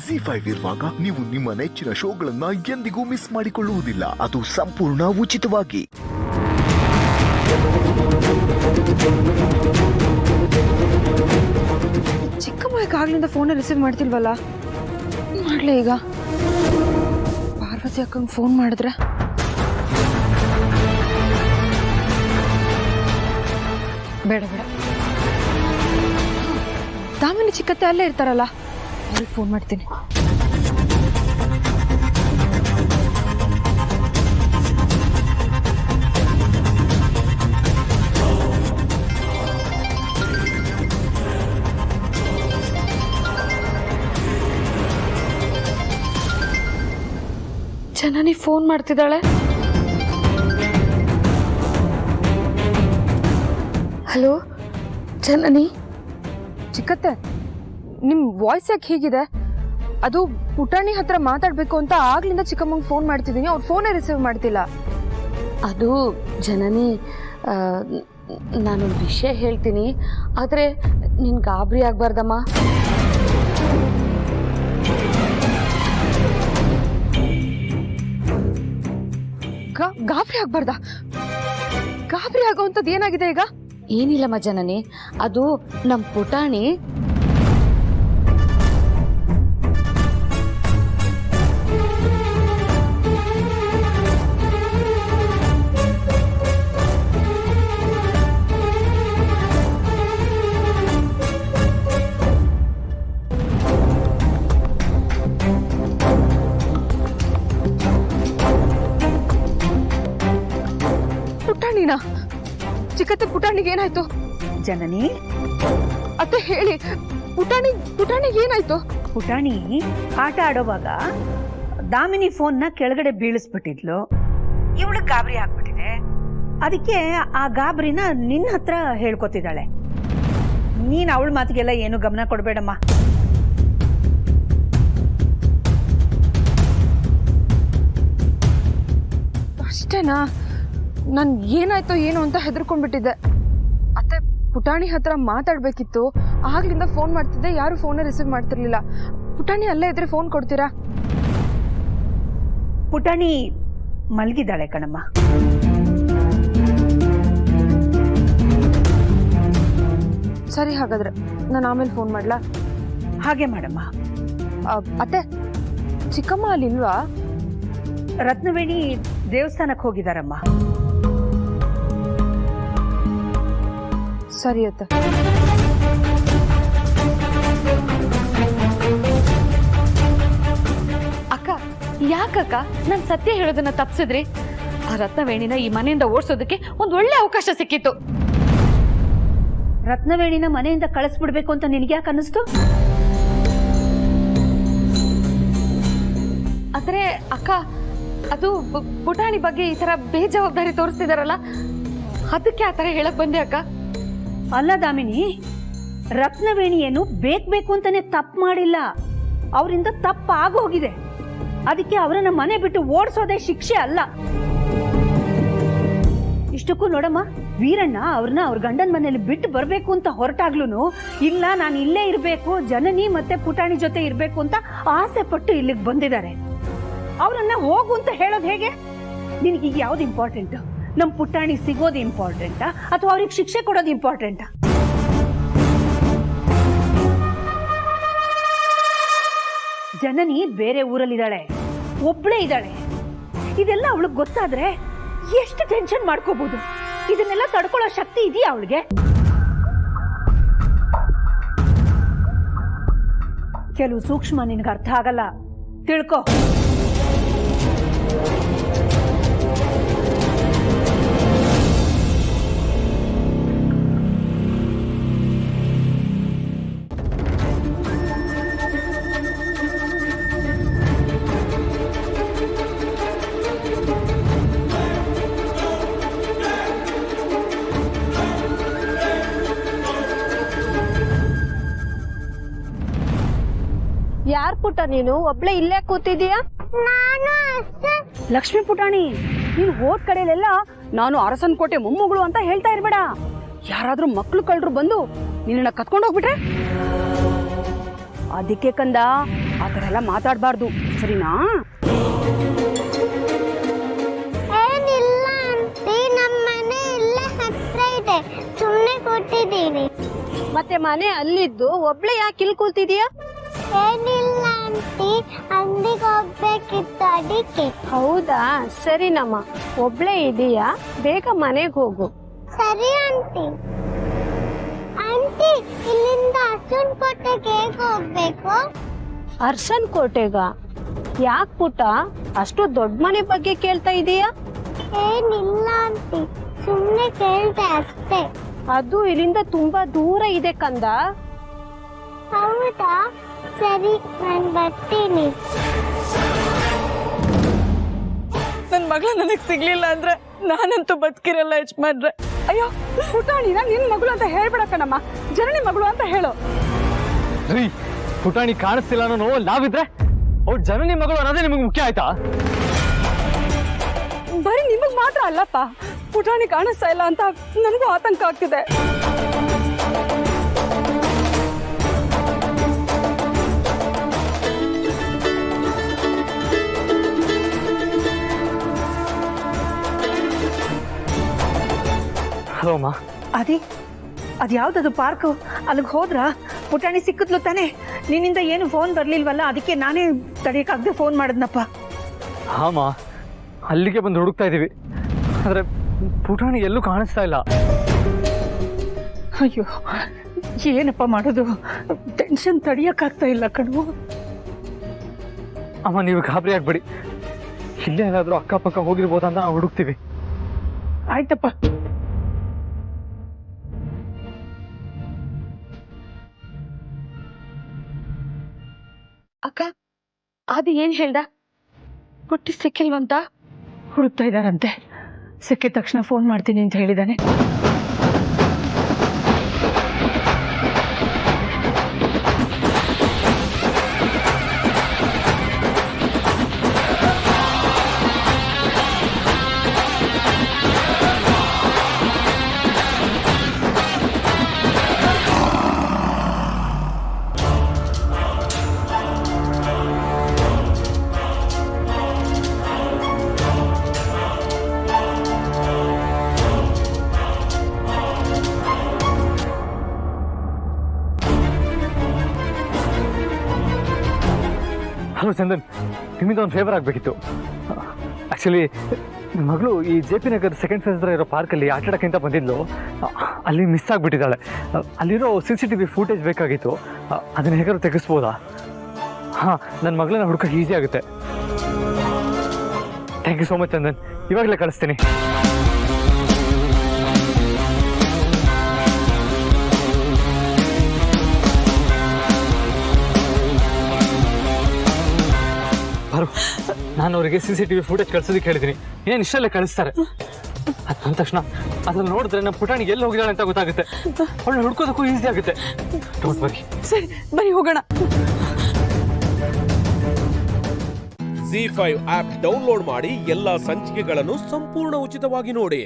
ZEE5 ಇರುವಾಗ ನೀವು ನಿಮ್ಮ ನೆಚ್ಚಿನ ಶೋಗಳನ್ನ ಎಂದಿಗೂ ಮಿಸ್ ಮಾಡಿಕೊಳ್ಳುವುದಿಲ್ಲ. ಅದು ಸಂಪೂರ್ಣ ಉಚಿತವಾಗಿ. ಚಿಕ್ಕಮ್ಮ ಆಗ್ಲಿಂದ ಫೋನ್ ರಿಸೀವ್ ಮಾಡ್ತಿಲ್ವಲ್ಲ, ಮಾಡ್ಲಿ ಈಗ. ಪಾರ್ವತಿ ಅಕ್ಕಂಗೆ ಫೋನ್ ಮಾಡಿದ್ರೆ ಬೇಡ ಬೇಡ, ದಾಮಿನಿ ಚಿಕ್ಕತ್ತೆ ಅಲ್ಲೇ ಇರ್ತಾರಲ್ಲ, ಅವ್ರಿಗೆ ಫೋನ್ ಮಾಡ್ತೀನಿ. ಜನನಿ ಫೋನ್ ಮಾಡ್ತಿದ್ದಾಳೆ. ಹಲೋ ಜನನಿ. ಚಿಕ್ಕತ್ತೆ, ನಿಮ್ಮ ವಾಯ್ಸ್ ಯಾಕೆ ಹೀಗಿದೆ? ಅದು ಪುಟಾಣಿ ಹತ್ರ ಮಾತಾಡಬೇಕು ಅಂತ ಆಗ್ಲಿಂದ ಚಿಕ್ಕಮ್ಮಂಗೆ ಫೋನ್ ಮಾಡ್ತಿದ್ದೀನಿ, ಅವ್ರು ಫೋನೇ ರಿಸೀವ್ ಮಾಡ್ತಿಲ್ಲ. ಅದು ಜನನಿ, ನಾನೊಂದು ವಿಷಯ ಹೇಳ್ತೀನಿ, ಆದರೆ ನೀನು ಗಾಬರಿ ಆಗಬಾರ್ದಮ್ಮ. ಗಾಬರಿ ಆಗ್ಬಾರ್ದ? ಗಾಬರಿ ಆಗೋವಂಥದ್ದು ಏನಾಗಿದೆ ಈಗ? ಏನಿಲ್ಲಮ್ಮ ಜನನಿ, ಅದು ನಮ್ಮ ಪುಟಾಣಿ ಪುಟಾಣಿನ? ಚಿಕ್ಕತ್ತೆ, ಪುಟಾಣಿಗೆ ಏನಾಯ್ತು? ಜನನಿ, ಅತ್ತೆ ಹೇಳಿ, ಪುಟಾಣಿಗೆ ಏನಾಯ್ತು? ಪುಟಾಣಿ ಆಟ ಆಡೋವಾಗ ದಾಮಿನಿ ಫೋನ್ನ ಕೆಳಗಡೆ ಬೀಳಿಸ್ಬಿಟ್ಟಿದ್ಲು. ಇವಳು ಗಾಬರಿ ಆಗ್ಬಿಟ್ಟಿದೆ. ಅದಕ್ಕೆ ಆ ಗಾಬರಿನ ನಿನ್ನ ಹತ್ರ ಹೇಳ್ಕೊತಿದ್ದಾಳೆ. ನೀನ್ ಅವಳ ಮಾತಿಗೆಲ್ಲ ಏನು ಗಮನ ಕೊಡಬೇಡಮ್ಮ. ಅಷ್ಟೇನಾ? ನಾನು ಏನಾಯ್ತೋ ಏನು ಅಂತ ಹೆದರ್ಕೊಂಡ್ಬಿಟ್ಟಿದ್ದೆ. ಅತ್ತೆ, ಪುಟಾಣಿ ಹತ್ರ ಮಾತಾಡ್ಬೇಕಿತ್ತು, ಆಗ್ಲಿಂದ ಫೋನ್ ಮಾಡ್ತಿದ್ದೆ, ಯಾರು ಫೋನೇ ರಿಸೀವ್ ಮಾಡ್ತಿರ್ಲಿಲ್ಲ. ಪುಟಾಣಿ ಅಲ್ಲೇ ಇದ್ರೆ ಫೋನ್ ಕೊಡ್ತೀರಾ? ಪುಟಾಣಿ ಮಲಗಿದ್ದಾಳೆ ಕಣಮ್ಮ. ಸರಿ, ಹಾಗಾದ್ರೆ ನಾನು ಆಮೇಲೆ ಫೋನ್ ಮಾಡ್ಲಾ? ಹಾಗೆ ಮಾಡಮ್ಮ. ಅತ್ತೆ, ಚಿಕ್ಕಮ್ಮ ಅಲ್ಲಿಲ್ವಾ? ರತ್ನವೇಣಿ ದೇವಸ್ಥಾನಕ್ಕೆ ಹೋಗಿದಾರಮ್ಮ. ಸರಿ ಅತ್ತೆ. ಅಕ್ಕ, ಯಾಕಕ್ಕ ನಾನು ಸತ್ಯ ಹೇಳೋದನ್ನ ತಪ್ಪಿಸಿದ್ರಿ? ಆ ರತ್ನವೇಣಿನ ಈ ಮನೆಯಿಂದ ಓಡಿಸೋದಕ್ಕೆ ಒಂದು ಒಳ್ಳೆ ಅವಕಾಶ ಸಿಕ್ಕಿತ್ತು. ರತ್ನವೇಣಿನ ಮನೆಯಿಂದ ಕಳಿಸ್ಬಿಡ್ಬೇಕು ಅಂತ ನಿನ್ಗೆ ಯಾಕೆ ಅನ್ನಿಸ್ತು? ಆದ್ರೆ ಅಕ್ಕ, ಅದು ಪುಟಾಣಿ ಬಗ್ಗೆ ಈ ತರ ಬೇಜವಾಬ್ದಾರಿ ತೋರಿಸ್ತಿದಾರಲ್ಲ, ಅದಕ್ಕೆ ಆ ತರ ಹೇಳಕ್ ಬಂದೆ ಅಕ್ಕ. ಅಲ್ಲ ದಾಮಿನಿ, ರತ್ನವೇಣಿ ಏನು ಬೇಕು ಅಂತಾನೆ ತಪ್ಪು ಮಾಡಿಲ್ಲ. ಅವರಿಂದ ತಪ್ಪು ಆಗೋಗಿದೆ. ಅದಕ್ಕೆ ಅವರನ್ನ ಮನೆ ಬಿಟ್ಟು ಓಡಿಸೋದೇ ಶಿಕ್ಷೆ ಅಲ್ಲ. ಇಷ್ಟಕ್ಕೂ ನೋಡಮ್ಮ, ವೀರಣ್ಣ ಅವ್ರನ್ನ ಅವ್ರ ಗಂಡನ ಮನೇಲಿ ಬಿಟ್ಟು ಬರ್ಬೇಕು ಅಂತ ಹೊರಟಾಗ್ಲೂ, ಇಲ್ಲ ನಾನು ಇಲ್ಲೇ ಇರ್ಬೇಕು, ಜನನಿ ಮತ್ತೆ ಪುಟಾಣಿ ಜೊತೆ ಇರ್ಬೇಕು ಅಂತ ಆಸೆ ಪಟ್ಟು ಇಲ್ಲಿಗೆ ಬಂದಿದ್ದಾರೆ. ಅವರನ್ನ ಹೋಗು ಅಂತ ಹೇಳೋದು ಹೇಗೆ? ನಿನಗೀಗ ಯಾವ್ದು ಇಂಪಾರ್ಟೆಂಟ್? ನಮ್ ಪುಟಾಣಿ ಸಿಗೋದು ಇಂಪಾರ್ಟೆಂಟಾ ಅಥವಾ ಅವ್ರಿಗೆ ಶಿಕ್ಷೆ ಕೊಡೋದು ಇಂಪಾರ್ಟೆಂಟಾ? ಜನನಿ ಬೇರೆ ಊರಲ್ಲಿದ್ದಾಳೆ, ಒಬ್ಳೇ ಇದ್ದಾಳೆ. ಇದೆಲ್ಲ ಅವಳಿಗೆ ಗೊತ್ತಾದ್ರೆ ಎಷ್ಟು ಟೆನ್ಷನ್ ಮಾಡ್ಕೋಬಹುದು. ಇದನ್ನೆಲ್ಲ ತಡ್ಕೊಳ್ಳೋ ಶಕ್ತಿ ಇದೆಯಾ ಅವಳಿಗೆ? ಕೆಲವು ಸೂಕ್ಷ್ಮ ನಿನ್ಗೆ ಅರ್ಥ ಆಗಲ್ಲ, ತಿಳ್ಕೊ. ಯಾರ್ ಪುಟ್ಟ ನೀನು ಒಬ್ಳೆ ಇಲ್ಲೇ ಕೂತಿದೀಯಾ? ಲಕ್ಷ್ಮೀ ಪುಟಾಣಿ, ನೀನು ಹೋದ್ ಕಡೆಯಲ್ಲೆಲ್ಲ ನಾನು ಅರಸನ್ ಕೋಟೆ ಮೊಮ್ಮಗಳು ಅಂತ ಹೇಳ್ತಾ ಇರ್ಬೇಡ. ಯಾರಾದ್ರೂ ಮಕ್ಳು ಕಳ್ಳರು ಬಂದು ನಿನ್ನ ಕತ್ಕೊಂಡು ಹೋಗ್ಬಿಟ್ರೆ? ಅದಕ್ಕೆ ಕಂದ ಆ ಥರ ಎಲ್ಲ ಮಾತಾಡಬಾರ್ದು, ಸರಿನಾ? ಏನಿಲ್ಲ ಆಂಟಿ, ನಮ್ಮ ಮನೆ ಇಲ್ಲೇ ಹತ್ರ ಇದೆ, ಸುಮ್ಮನೆ ಕೊಟ್ಟಿದ್ದೀನಿ. ಮತ್ತೆ ಮನೆ ಅಲ್ಲಿದ್ದು ಒಬ್ಳೆ ಯಾಕೆ ಇಲ್ಲಿ ಕೂತಿದೀಯಾ? ಏನಿಲ್ಲ ಆಂಟಿ, ಅಂಗಡಿಗೆ ಹೋಗ್ಬೇಕಿತ್ತು ಅದಕ್ಕೆ. ಹೌದಾ, ಸರಿನಮ್ಮ. ಒಬ್ಳೆ ಇದೀಯಾ, ಬೇಗ ಮನೆಗೆ ಹೋಗು. ಸರಿ ಆಂಟಿ. ಆಂಟಿ, ಇಲ್ಲಿಂದ ಅರ್ಜುನ್ ಕೋಟೆಗೆ ಹೇಗೆ ಹೋಗ್ಬೇಕು? ಅರ್ಸನ್ ಕೋಟೆಗ? ಯಾಕೆ ಪುಟ್ಟ ಅಷ್ಟು ದೊಡ್ಡ ಮನೆ ಬಗ್ಗೆ ಕೇಳ್ತಾ ಇದೀಯಾ? ಏನಿಲ್ಲ ಆಂಟಿ, ಸುಮ್ಮನೆ ಕೇಳ್ದೆ ಅಷ್ಟೇ. ಅದು ಇಲ್ಲಿಂದ ತುಂಬಾ ದೂರ ಇದೆ ಕಂದ. ಹೌದಾ? ಸರಿ, ನಾನು ಬರ್ತೀನಿ. ನನ್ನ ಮಗಳು ನನಗೆ ಸಿಗ್ಲಿಲ್ಲ ಅಂದ್ರೆ ನಾನಂತೂ ಬದುಕಿರಲ್ಲ ಯಜಮಾನ್ರೆ. ಅಯ್ಯೋ ಪುಟಾಣಿನ ನಿನ್ ಮಗಳು ಅಂತ ಹೇಳ್ಬೇಡ ಕಣಮ್ಮ, ಜನನಿ ಮಗಳು ಅಂತ ಹೇಳು. ರೀ, ಪುಟಾಣಿ ಕಾಣಿಸ್ತಿಲ್ಲ ಅನ್ನೋ ನೋವು ನಾವಿದ್ರೆ ಅವ್ರು ಜನನಿ ಮಗಳು ಅನ್ನೋದೇ ನಿಮಗೆ ಮುಖ್ಯ ಆಯ್ತಾ? ಬರೀ ನಿಮಗ್ ಮಾತ್ರ ಅಲ್ಲಪ್ಪ, ಪುಟಾಣಿ ಕಾಣಿಸ್ತಾ ಇಲ್ಲ ಅಂತ ನನಗೂ ಆತಂಕ ಆಗ್ತಿದೆ. ಹಲೋ ಅಮ್ಮ. ಅದ್ಯಾವ್ದದು ಪಾರ್ಕು? ಅಲ್ಲಿಗೆ ಹೋದ್ರ ಪುಟಾಣಿ ಸಿಕ್ಕಿದ್ಲು ತಾನೆ? ನಿನ್ನಿಂದ ಏನು ಫೋನ್ ಬರ್ಲಿಲ್ವಲ್ಲ, ಅದಕ್ಕೆ ನಾನೇ ತಡೆಯಕ್ಕಾಗದೆ ಫೋನ್ ಮಾಡಿದ್ನಪ್ಪ. ಹಾಮ, ಅಲ್ಲಿಗೆ ಬಂದು ಹುಡುಕ್ತಾ ಇದ್ದೀವಿ, ಆದರೆ ಪುಟಾಣಿ ಎಲ್ಲೂ ಕಾಣಿಸ್ತಾ ಇಲ್ಲ. ಅಯ್ಯೋ, ಏನಪ್ಪ ಮಾಡೋದು? ಟೆನ್ಷನ್ ತಡಿಯಕ್ಕಾಗ್ತಾ ಇಲ್ಲ ಕಣು. ಅಮ್ಮ, ನೀವು ಗಾಬರಿ ಆಗ್ಬೇಡಿ, ಇಲ್ಲೇ ಏನಾದರೂ ಅಕ್ಕಪಕ್ಕ ಹೋಗಿರ್ಬೋದಂತ ನಾವು ಹುಡುಕ್ತೀವಿ. ಆಯ್ತಪ್ಪ. ಅಕ್ಕ, ಅದು ಏನ್ ಹೇಳ್ದ? ಪುಟ್ಟಿ ಸಿಕ್ಕಿಲ್ವಂತ? ಹುಡುಕ್ತಾ ಇದ್ದಾರಂತೆ. ಸಿಕ್ಕಿದ ತಕ್ಷಣ ಫೋನ್ ಮಾಡ್ತೀನಿ ಅಂತ ಹೇಳಿದಾನೆ. ಹಲೋ ಚಂದನ್, ನಿಮ್ಮಿಂದ ಒಂದು ಫೇವರ್ ಆಗಬೇಕಿತ್ತು. ಆ್ಯಕ್ಚುಲಿ ನನ್ನ ಮಗಳು ಈ JP ನಗರ್ ಸೆಕೆಂಡ್ ಫೇಸ್ ಹತ್ರ ಇರೋ ಪಾರ್ಕಲ್ಲಿ ಆಟ ಆಡೋಕ್ಕಿಂತ ಬಂದಿದ್ಲು. ಅಲ್ಲಿ ಮಿಸ್ ಆಗಿಬಿಟ್ಟಿದ್ದಾಳೆ. ಅಲ್ಲಿರೋ CCTV ಫೂಟೇಜ್ ಬೇಕಾಗಿತ್ತು, ಅದನ್ನು ಹೇಗಾದ್ರು ತೆಗೆಸ್ಬೋದಾ? ಹಾಂ, ನನ್ನ ಮಗಳನ್ನ ಹುಡುಕಕ್ಕೆ ಈಸಿ ಆಗುತ್ತೆ. Thank you so much Chandan, ಇವಾಗಲೇ ಕಳಿಸ್ತೀನಿ. ಬರು, ನಾನು ಅವರಿಗೆ CCTV ಫೂಟೇಜ್ ಕಳ್ಸೋದಕ್ಕೆ ಹೇಳಿದ್ದೀನಿ. ಏನು ಇಷ್ಟಲ್ಲೇ ಕಳಿಸ್ತಾರೆ. ಅದು ಬಂದ ತಕ್ಷಣ ಅದನ್ನು ನೋಡಿದ್ರೆ ನಮ್ಮ ಪುಟಾಣಿಗೆ ಎಲ್ಲಿ ಹೋಗಿದ್ದಾಳೆ ಅಂತ ಗೊತ್ತಾಗುತ್ತೆ. ಅವಳು ಹುಡ್ಕೋದಕ್ಕೂ ಈಸಿ ಆಗುತ್ತೆ. Don't worry. ಸರಿ, ಬನ್ನಿ ಹೋಗೋಣ. ZEE5 ಆಪ್ ಡೌನ್ಲೋಡ್ ಮಾಡಿ ಎಲ್ಲಾ ಸಂಚಿಕೆಗಳನ್ನು ಸಂಪೂರ್ಣ ಉಚಿತವಾಗಿ ನೋಡಿ.